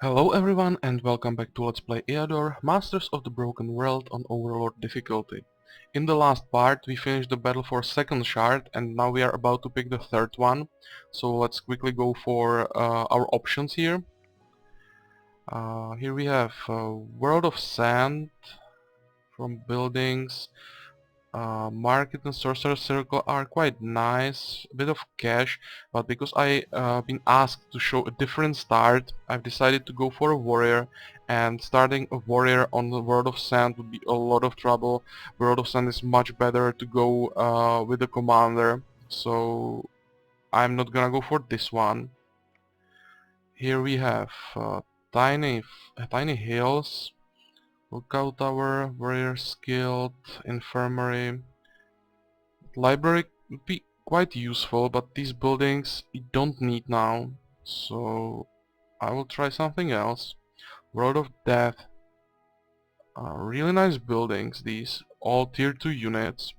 Hello everyone and welcome back to Let's Play Eador, Masters of the Broken World on Overlord difficulty. In the last part we finished the battle for second shard and now we are about to pick the third one. So let's quickly go for our options here. Here we have World of Sand from buildings. Market and Sorcerer's Circle are quite nice, a bit of cash, but because I been asked to show a different start, I've decided to go for a warrior, and starting a warrior on the World of Sand would be a lot of trouble. World of Sand is much better to go with a commander, so I'm not gonna go for this one. Here we have tiny hills, lookout tower, warrior guild, infirmary. Library would be quite useful, but these buildings you don't need now, so I will try something else. World of Death. Really nice buildings, these. All tier 2 units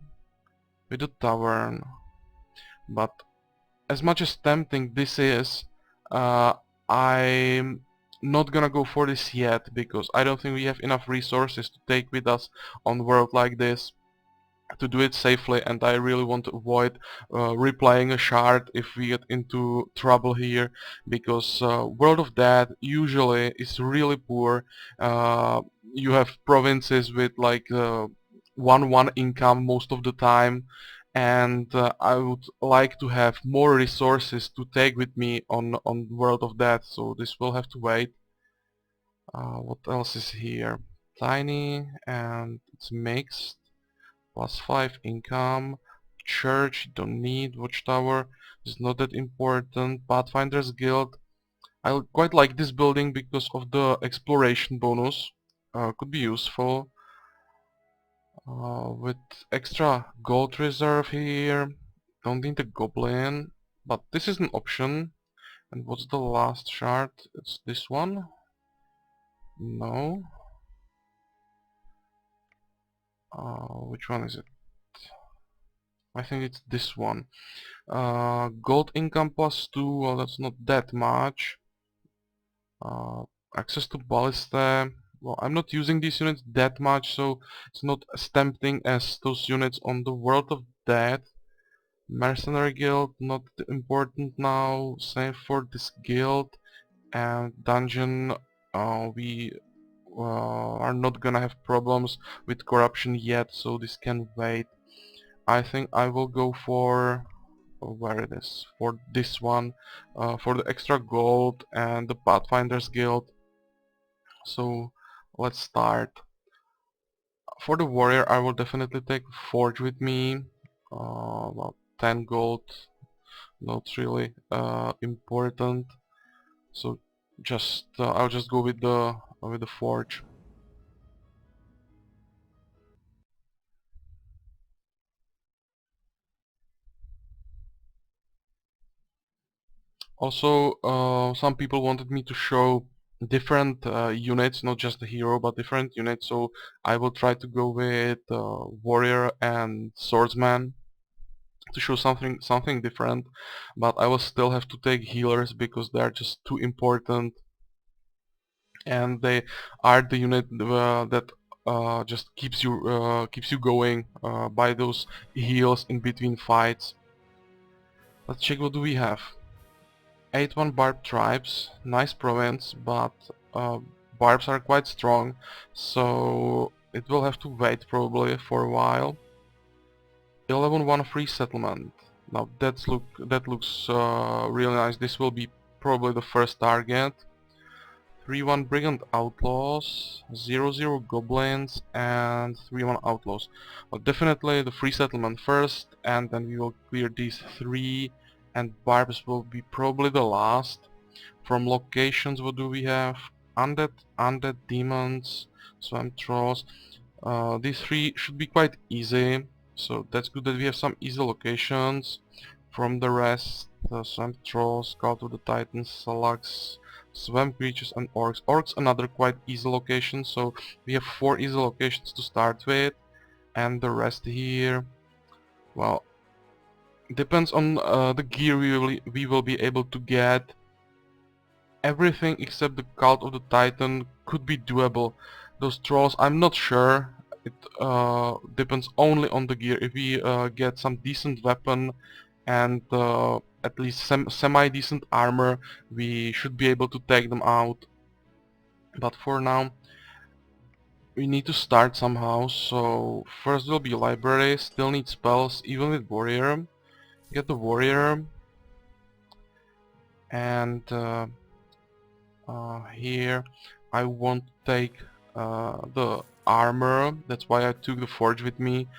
with a tavern. But as much as tempting this is, I'm not gonna go for this yet, because I don't think we have enough resources to take with us on world like this to do it safely, and I really want to avoid replaying a shard if we get into trouble here, because World of Dead usually is really poor. You have provinces with like 1-1 income most of the time, and I would like to have more resources to take with me on World of Dead, so this will have to wait. What else is here? Tiny, and it's mixed. +5 income. Church, don't need. Watchtower is not that important. Pathfinder's Guild. I quite like this building because of the exploration bonus. Could be useful. With extra gold reserve here. Don't need a goblin. But this is an option. And what's the last shard? It's this one? No. Which one is it? I think it's this one. Gold income +2, well that's not that much. Access to ballista, well I'm not using these units that much, so it's not as tempting as those units on the World of Death. Mercenary guild, not important now, same for this guild. And dungeon, we are not gonna have problems with corruption yet, so this can wait. I think I will go for where it is, for this one, for the extra gold and the Pathfinder's Guild. So let's start. For the warrior I will definitely take Forge with me. About 10 gold, not really important. So just I'll just go with the Forge. Also, some people wanted me to show different units, not just the hero, but different units. So I will try to go with warrior and swordsman to show something different. But I will still have to take healers because they are just too important, and they are the unit that just keeps you going by those heals in between fights. Let's check what do we have. 8-1 Barb Tribes, nice province, but barbs are quite strong, so it will have to wait probably for a while. 11-1 Free Settlement, now that looks really nice. This will be probably the first target. 3-1 Brigand Outlaws, 0-0 Goblins, and 3-1 Outlaws. Well, definitely the Free Settlement first, and then we will clear these three, and barbs will be probably the last. From locations, what do we have? Undead demons, swamp trolls. These three should be quite easy, so that's good that we have some easy locations. From the rest, swamp trolls, cult of the titans, slugs, swamp creatures, and orcs. Orcs another quite easy location, so we have 4 easy locations to start with, and the rest here, well, depends on the gear we will be able to get. everything except the Cult of the Titan could be doable. Those trolls, I'm not sure. It depends only on the gear. If we get some decent weapon and at least semi-decent armor, we should be able to take them out. But for now, we need to start somehow. So first will be library. Still need spells, even with warrior. Get the warrior, and here I want to take the armor. That's why I took the forge with me.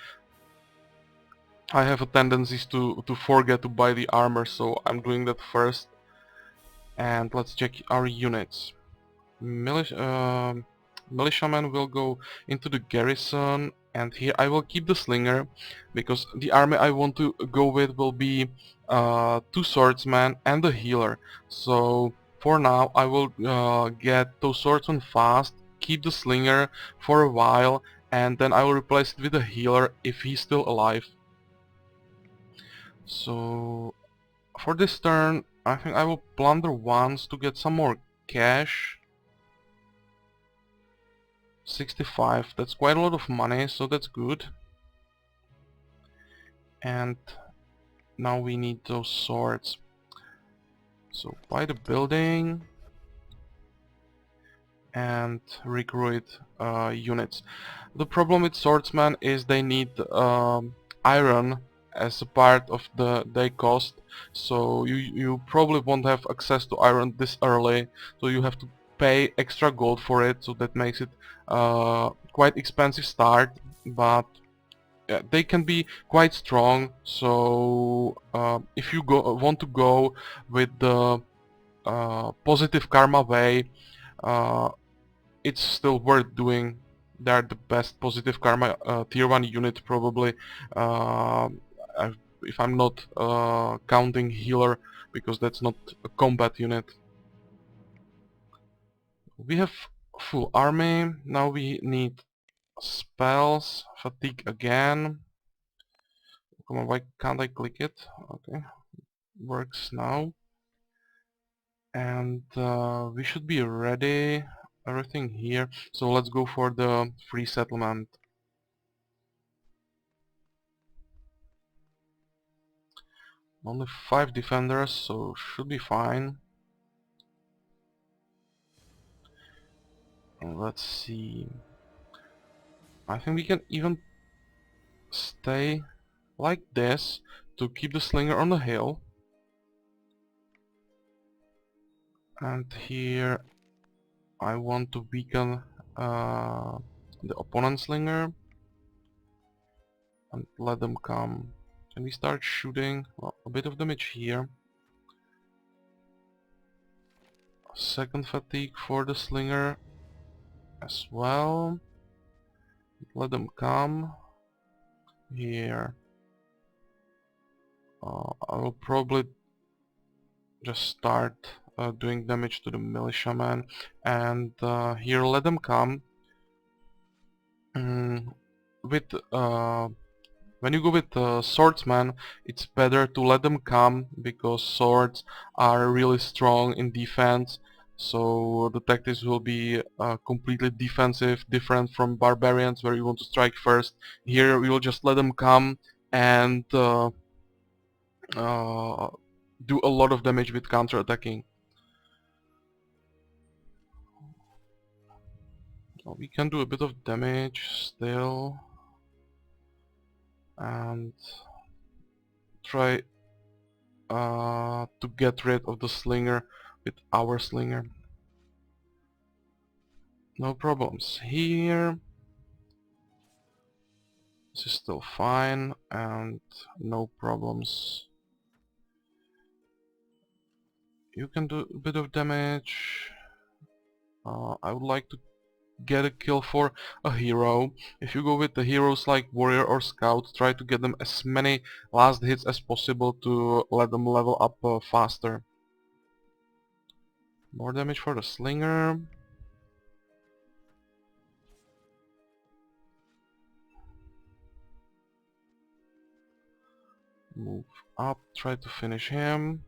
I have a tendency to forget to buy the armor, so I'm doing that first. And let's check our units. Militiaman will go into the garrison, and here I will keep the slinger because the army I want to go with will be 2 swordsmen and a healer. So for now I will get those swordsmen fast, keep the slinger for a while, and then I will replace it with a healer if he's still alive. So for this turn I think I will plunder once to get some more cash. 65, that's quite a lot of money, so that's good. And now we need those swords. So buy the building and recruit units. The problem with swordsmen is they need iron as a part of their cost, so you probably won't have access to iron this early, so you have to pay extra gold for it, so that makes it quite expensive start, but they can be quite strong. So if you want to go with the positive karma way, uh, it's still worth doing. They're the best positive karma tier 1 unit probably, uh, if I'm not counting healer, because that's not a combat unit. We have full army. Now we need spells. Fatigue again. Come on, why can't I click it? Okay, works now. And we should be ready. Everything here. So let's go for the free settlement. Only 5 defenders, so should be fine. And let's see. I think we can even stay like this to keep the slinger on the hill. And here I want to weaken the opponent slinger and let them come. Can we start shooting? Well, a bit of damage here. Second fatigue for the slinger as well. Let them come here. I will probably just start doing damage to the militiaman, and here let them come. With when you go with swordsman, it's better to let them come because swords are really strong in defense. So the tactics will be completely defensive, different from barbarians where you want to strike first. Here we will just let them come and uh, do a lot of damage with counter-attacking. We can do a bit of damage still and try to get rid of the slinger with our slinger. No problems here. This is still fine and no problems. You can do a bit of damage. I would like to get a kill for a hero. If you go with the heroes like warrior or scout, try to get them as many last hits as possible to let them level up faster. More damage for the slinger. Move up, try to finish him.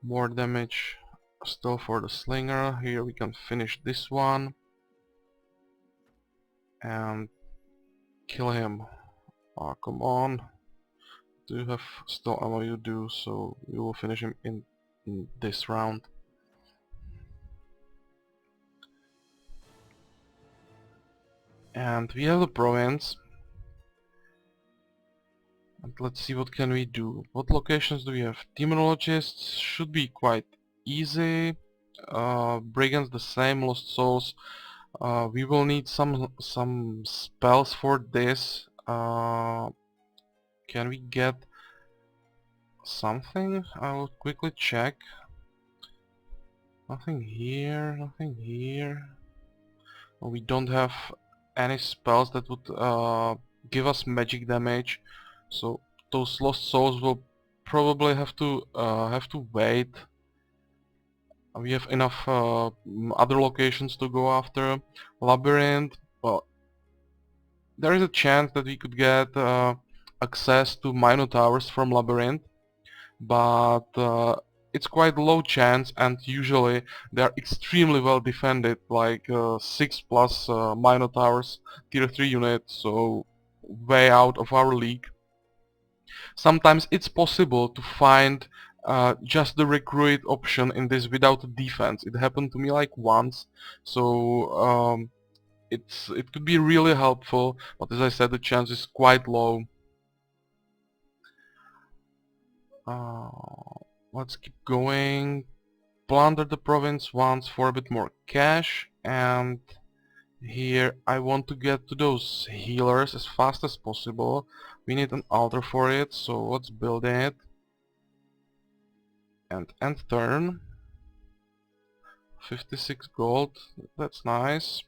More damage Still for the slinger. Here we can finish this one and kill him. Oh, come on. Do you have still ammo? You do, so we will finish him in this round. And we have the province. And let's see what can we do. What locations do we have? Demonologists should be quite easy. Brigands the same. Lost souls. We will need some spells for this. Can we get something? I will quickly check. Nothing here. Nothing here. We don't have any spells that would give us magic damage, so those lost souls will probably have to wait. We have enough other locations to go after. Labyrinth. Well, there is a chance that we could get access to Minotowers from Labyrinth, but it's quite low chance, and usually they are extremely well defended, like 6 plus Minotowers, tier 3 unit, so way out of our league. Sometimes it's possible to find just the recruit option in this without defense. It happened to me like once, so it could be really helpful, but as I said, the chance is quite low. Let's keep going. Plunder the province once for a bit more cash, and here I want to get to those healers as fast as possible. We need an altar for it, so let's build it. And end turn. 56 gold, that's nice.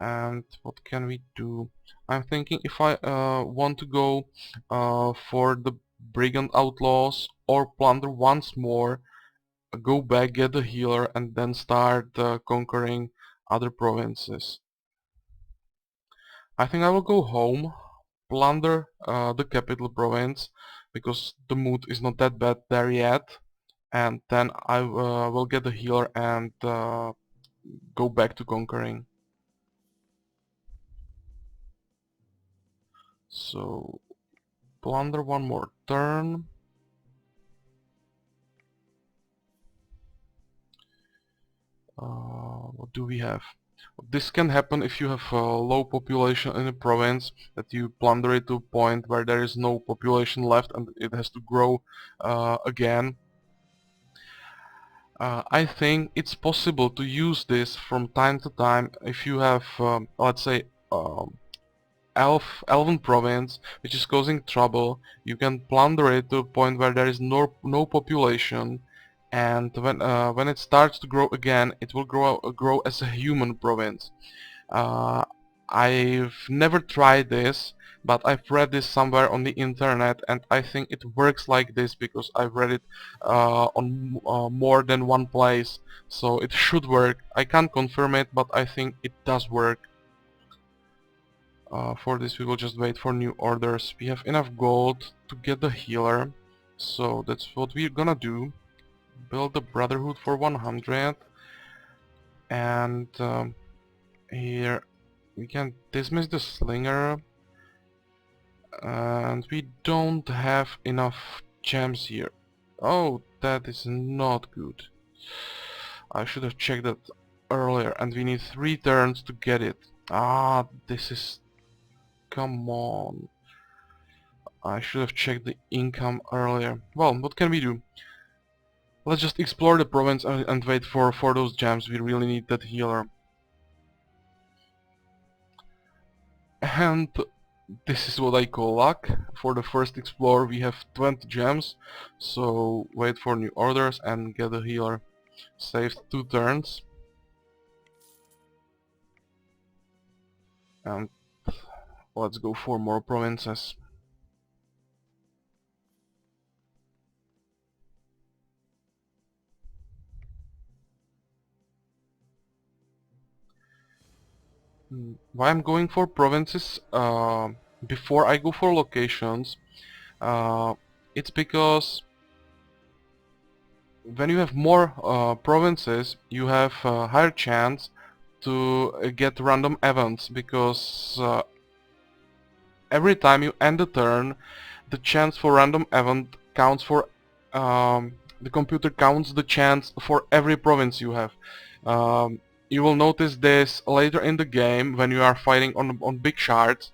And what can we do? I'm thinking if I want to go for the Brigand Outlaws or plunder once more, go back, get the healer, and then start conquering other provinces. I think I will go home, plunder the capital province, because the mood is not that bad there yet, and then I will get the healer and go back to conquering. So plunder one more turn. What do we have? This can happen if you have a low population in a province, that you plunder it to a point where there is no population left and it has to grow again. I think it's possible to use this from time to time if you have, let's say, elven province which is causing trouble. You can plunder it to a point where there is no population, and when it starts to grow again, it will grow as a human province. uh, I've never tried this, but I've read this somewhere on the internet, and I think it works like this because I've read it on more than one place, so it should work. I can't confirm it, but I think it does work. For this we will just wait for new orders. We have enough gold to get the healer, so that's what we're gonna do. Build the Brotherhood for 100, and here we can dismiss the Slinger, and we don't have enough gems here. Oh, that is not good. I should have checked that earlier, and we need 3 turns to get it. Ah, this is... come on. I should have checked the income earlier. Well, what can we do? Let's just explore the province and wait for those gems. We really need that healer. And this is what I call luck. For the first explore we have 20 gems, so wait for new orders and get the healer. Saved 2 turns. And let's go for more provinces. Why I'm going for provinces before I go for locations, it's because when you have more provinces, you have a higher chance to get random events, because every time you end a turn, the chance for random event counts for the computer counts the chance for every province you have. You will notice this later in the game when you are fighting on big shards,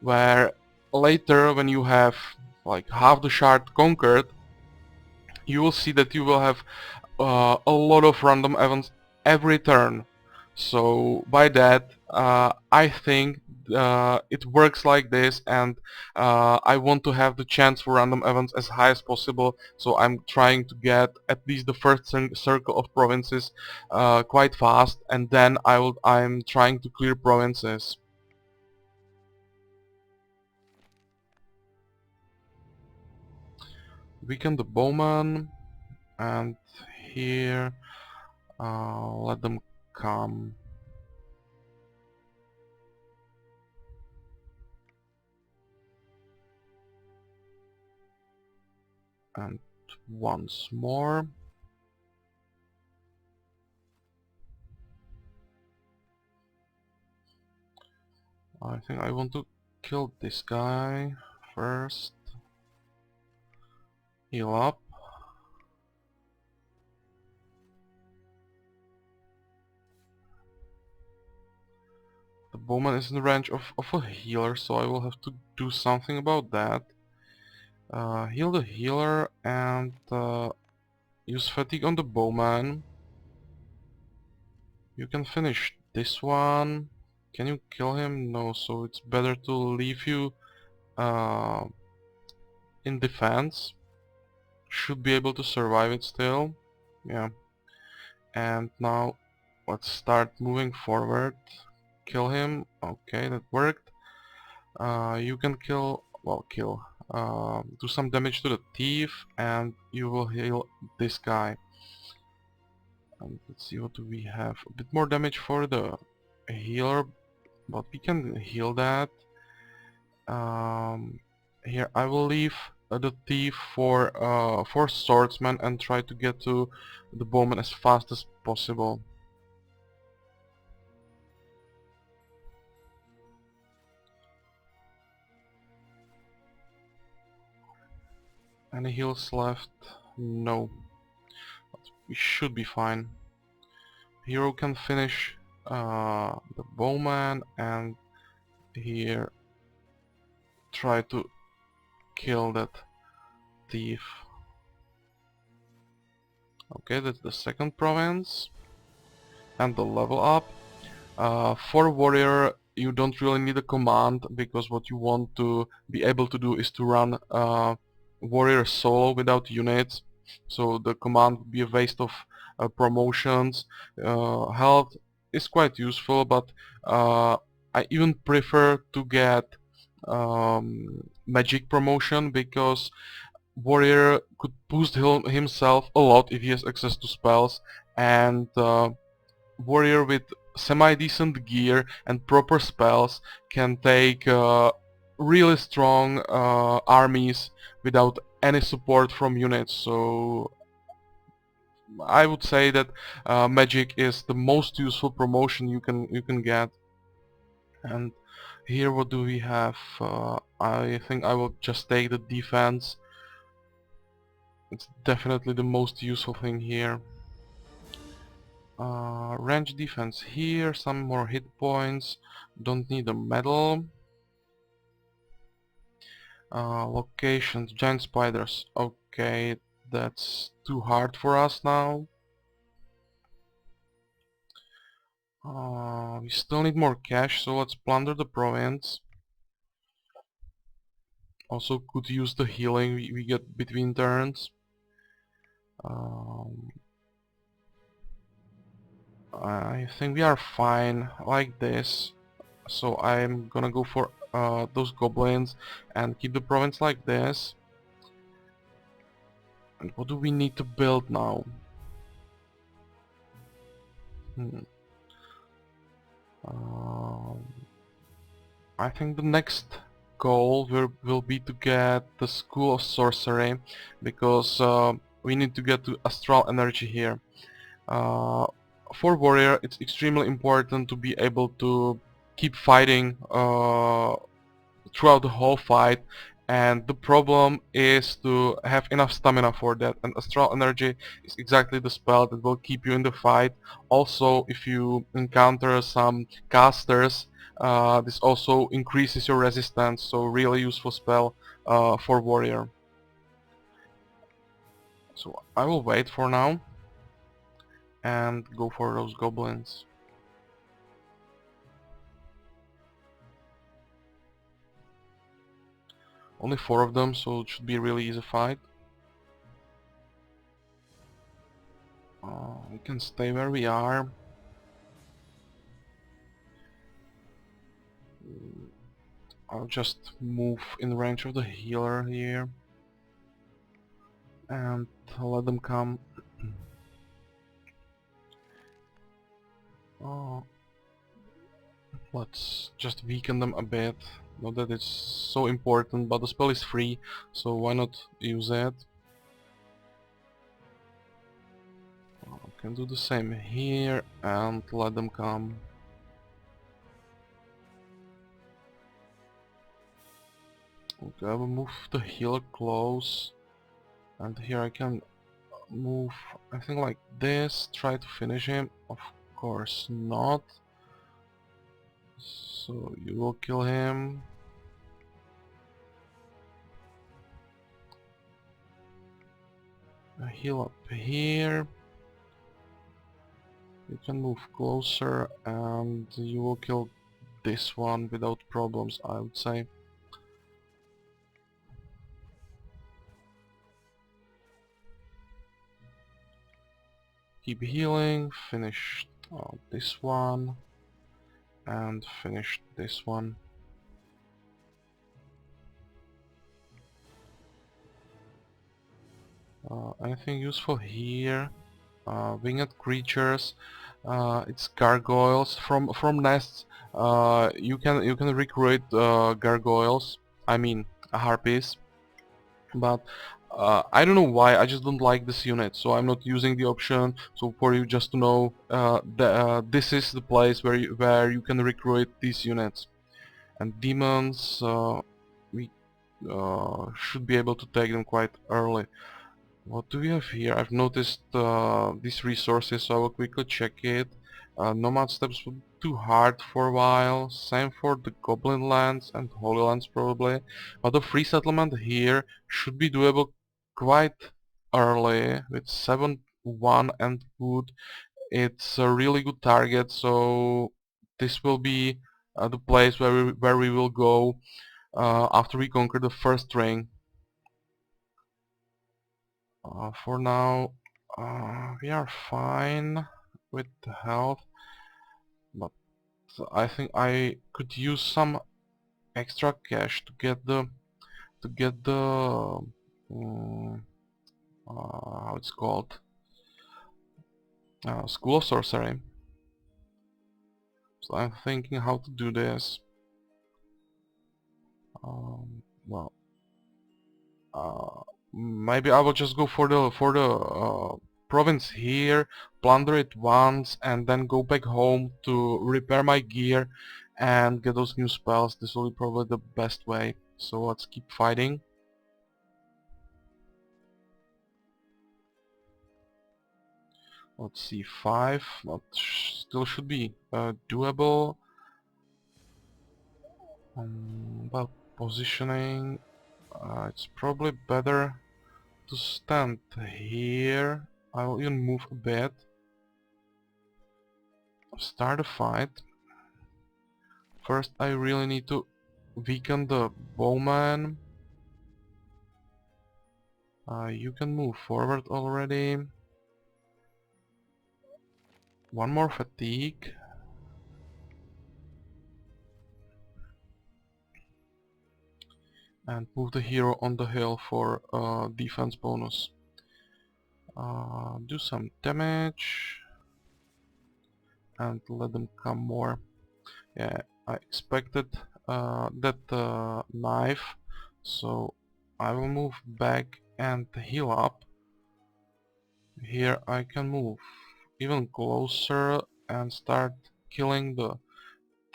where later when you have like half the shard conquered, you will see that you will have a lot of random events every turn. So by that, I think it works like this, and I want to have the chance for random events as high as possible. So I'm trying to get at least the first circle of provinces quite fast, and then I'm trying to clear provinces. Weaken the bowman, and here let them come. And once more. I think I want to kill this guy first. Heal up. The bowman is in the range of a healer, so I will have to do something about that. Heal the healer and use fatigue on the bowman. You can finish this one. Can you kill him? No, so it's better to leave you uh, in defense. Should be able to survive it still. Yeah. And now let's start moving forward. Kill him. Okay, that worked. You can kill, well, kill. Do some damage to the thief, and you will heal this guy. And let's see, what do we have? A bit more damage for the healer, but we can heal that. Here I will leave the thief for swordsman and try to get to the bowman as fast as possible. Any heals left? No. But we should be fine. Hero can finish the bowman, and here try to kill that thief. Okay, that's the second province. And the level up. For warrior, you don't really need a command, because what you want to be able to do is to run warrior solo without units. So the command would be a waste of promotions. Health is quite useful, but I even prefer to get magic promotion, because warrior could boost himself a lot if he has access to spells, and warrior with semi-decent gear and proper spells can take really strong armies without any support from units. So I would say that magic is the most useful promotion you can get. And here, what do we have? I think I will just take the defense. It's definitely the most useful thing here. Range defense here, some more hit points, don't need a medal. Locations, giant spiders, okay, that's too hard for us now. We still need more cash, so let's plunder the province. Also could use the healing we get between turns. I think we are fine like this. So I'm gonna go for those goblins and keep the province like this. And what do we need to build now? Hmm. Um, I think the next goal will be to get the School of Sorcery, because we need to get to astral energy here. Uh, for warrior, it's extremely important to be able to keep fighting throughout the whole fight, and the problem is to have enough stamina for that, and astral energy is exactly the spell that will keep you in the fight. Also, if you encounter some casters, this also increases your resistance, so really useful spell for warrior. So I will wait for now and go for those goblins. Only 4 of them, so it should be a really easy fight. We can stay where we are. I'll just move in range of the healer here and let them come. Oh, let's just weaken them a bit. Not that it's so important, but the spell is free, so why not use it? Can do the same here and let them come. Okay, I will move the healer close, and here I can move, I think like this, try to finish him. Of course not. So you will kill him. Heal up here. You can move closer and you will kill this one without problems, I would say. Keep healing, finish this one, and finish this one. Anything useful here? Winged creatures. It's gargoyles from nests. You can recreate gargoyles. I mean harpies. But I don't know why, I just don't like this unit, so I'm not using the option. So for you just to know, this is the place where you can recruit these units. And demons, we should be able to take them quite early. What do we have here? I've noticed these resources, so I will quickly check it. Nomad steps would be too hard for a while. Same for the Goblin lands and Holy lands probably. But the free settlement here should be doable quite early with 7-1 and wood. It's a really good target, so this will be the place where we will go after we conquer the first ring. For now, we are fine with the health, but I think I could use some extra cash to get the how it's called, School of Sorcery. So I'm thinking how to do this. Well, maybe I will just go for the province here, plunder it once, and then go back home to repair my gear and get those new spells. This will be probably the best way. So let's keep fighting. Let's see, 5, but still should be doable. About positioning, it's probably better to stand here. I will even move a bit. Start a fight. First I really need to weaken the bowman. You can move forward already. One more fatigue. And move the hero on the hill for defense bonus. Do some damage and let them come more. Yeah, I expected that knife, so I will move back and heal up. Here I can move even closer and start killing the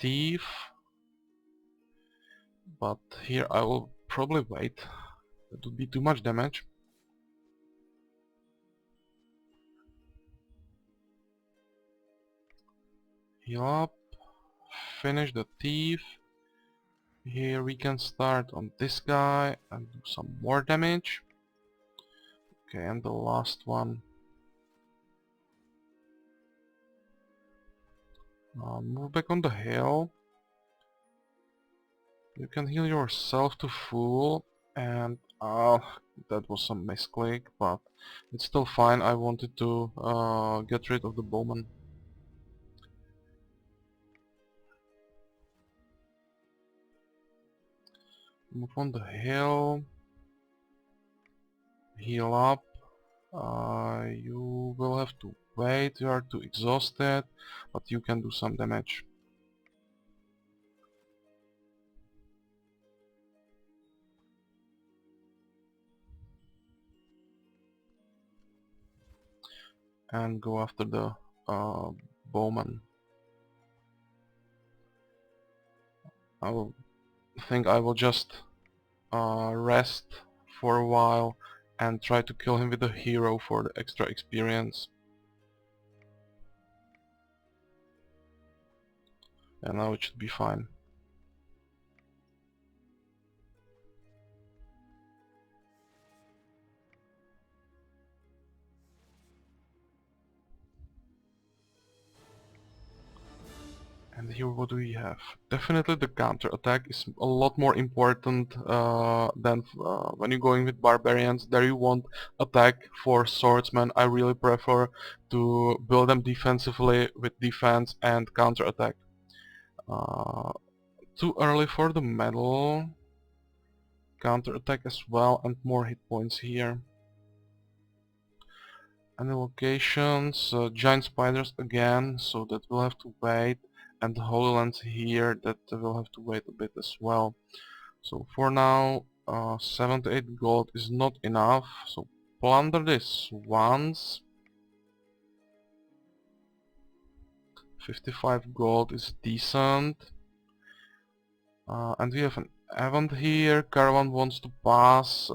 thief, but here I will probably wait. That would be too much damage. Heal up, finish the thief. Here we can start on this guy and do some more damage. Okay, and the last one. Move back on the hill. You can heal yourself to full, and that was some misclick, but it's still fine. I wanted to get rid of the bowman. Move on the hill. Heal up. You will have to wait. You are too exhausted, but you can do some damage. And go after the bowman. I will just rest for a while and try to kill him with a hero for the extra experience. And now it should be fine. And here what do we have? Definitely the counter attack is a lot more important than when you're going with barbarians. There you want attack. For swordsmen I really prefer to build them defensively with defense and counter attack. Too early for the medal. Counter attack as well and more hit points here. And the locations, giant spiders again, so that will have to wait, and the Holy Lands here, that will have to wait a bit as well. So for now, 7 to 8 gold is not enough, so plunder this once. 55 gold is decent. And we have an event here. Caravan wants to pass.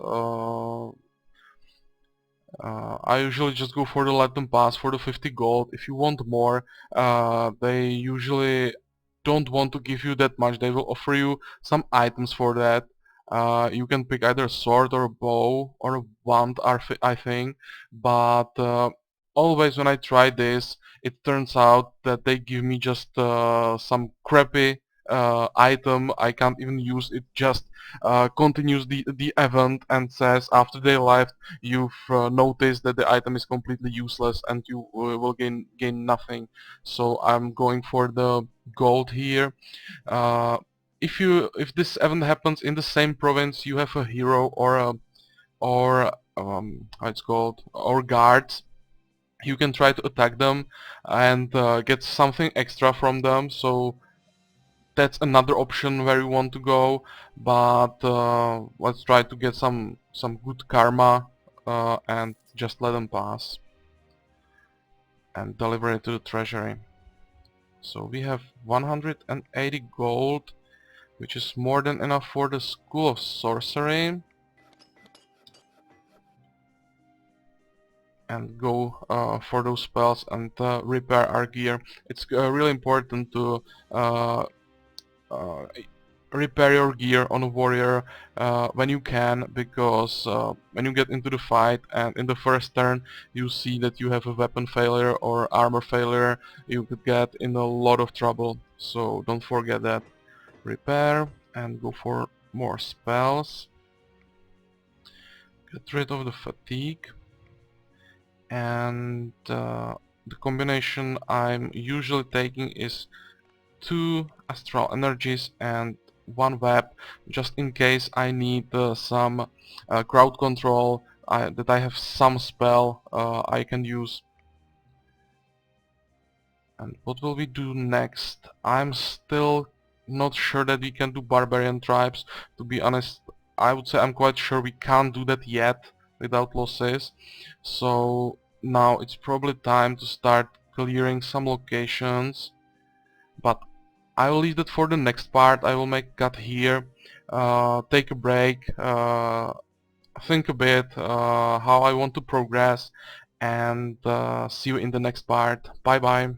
I usually just go for the let them pass for the 50 gold. If you want more, they usually don't want to give you that much. They will offer you some items for that. You can pick either a sword or a bow or a wand, I think. But always when I try this, it turns out that they give me just some crappy item. I can't even use it. Just continues the event and says after they left you've noticed that the item is completely useless and you will gain nothing. So I'm going for the gold here. Uh, if this event happens in the same province, you have a hero or how it's called, or guards. You can try to attack them and get something extra from them. So that's another option where you want to go, but let's try to get some good karma and just let them pass and deliver it to the treasury. So we have 180 gold, which is more than enough for the School of Sorcery, and go for those spells and repair our gear. It's really important to uh, repair your gear on a warrior when you can, because when you get into the fight and in the first turn you see that you have a weapon failure or armor failure, you could get in a lot of trouble. So don't forget that. Repair and go for more spells. Get rid of the fatigue. And the combination I'm usually taking is 2 astral energies and 1 web, just in case I need some crowd control, that I have some spell I can use. And what will we do next? I'm still not sure that we can do barbarian tribes. To be honest, I would say I'm quite sure we can't do that yet without losses. So Now it's probably time to start clearing some locations, but I will leave that for the next part. I will make a cut here, take a break, think a bit how I want to progress, and see you in the next part. Bye bye.